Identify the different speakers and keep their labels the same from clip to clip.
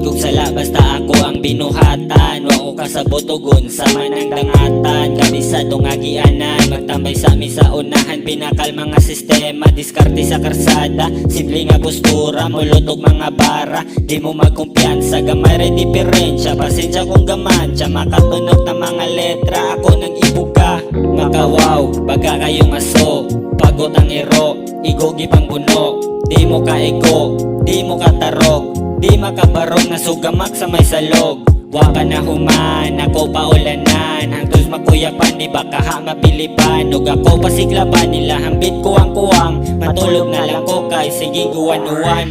Speaker 1: kog sala basta ako ang binuhatan. Wa ko kasabot ugon sama ng dangatan. Kabisadong agianan, magtambay sa mi sa unahan. Pinakal mga sistema, diskarte sa karsada. Simple nga postura, mulotog mga bara. Di mo magkumpiyansa, gamay rin diferensya. Pasensya kung gamansya, makatunog na mga letra. Ako nang ibuka, makawaw, baga kayong aso. Pagod ang ero, igogi pang buno. Di mo kaego, di mo katarog, di makabarog na sugamak sa may salog. Wa ka na human, ako paulanan. Hangtod makuyapan, di ba kaha mabiliban. Ug ako pasiglaban nila, hambit ko ang kuwang. Matulog na lang ko kay sige guwan-uwan.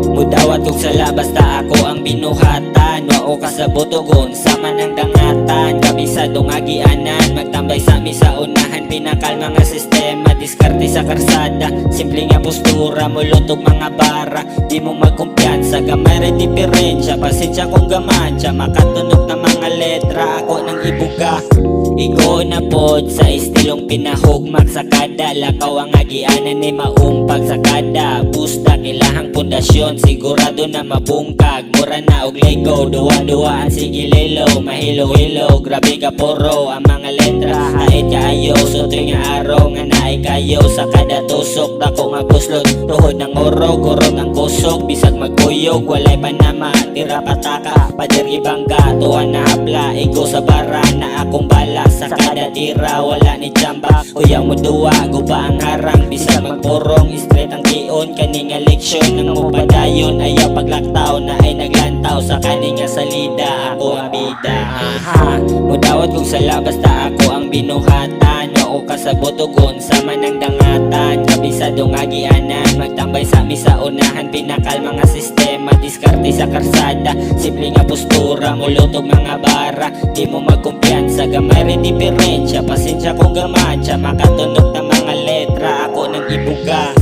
Speaker 1: Mudawat kog sala basta ako ang binuhatan. Wa ko kasabot ugon sama ng dangatan. Kabisadong agianan, magtambay sa mi sa unahan. Pinakal mga sistema, diskarte sa karsada. Simple nga postura, mulotog mga bara. Di mo magkumpiyansa, gamay rin diferensya. Pasensya kung gamansya, makatunog na mga letra. Ako nang ibuga, igo na pod sa estilong pinahugmak sa kada. Lakaw ang agianan ni maumpag sa kada. Busta kilahang pundasyon, sigurado na mabungkag. Mura na og lego, duwa-duwa ang sigilelo. Mahilo-hilo, grabe ka puro ang mga letra. Hait kaayo, sutoy nga araw nga naay kayo. Sa kada tusok, dako nga buslot. Tuhod ng oro, kurot ang kusok. Bisag magkuyog, walay panama, tira pataka. Padirgi bangga, tuwa na hapla. Igo sa bara na akong bala. Sa kada tira, wala ni chamba. Uyang mo duwa, guba ang harang. Bisag magpurong, straight ang kion. Kaning eleksyon ng mupadayon. Ayaw paglaktaw na ay naglantaw. Sa kaning salida, ako ang bida. Mudawat kong sala basta ako ang binuhatan. Wa ko kasabot ugon sama ng dangatan. Kabisadong agianan, magtambay sa mi sa unahan. Pinakal mga sistema, diskarte sa karsada. Simple nga postura, mulotog mga bara. Di mo magkumpiyansa, gamay rin diferensya. Pasensya kung gamansya, makatunog na mga letra. Ako nang ibuga.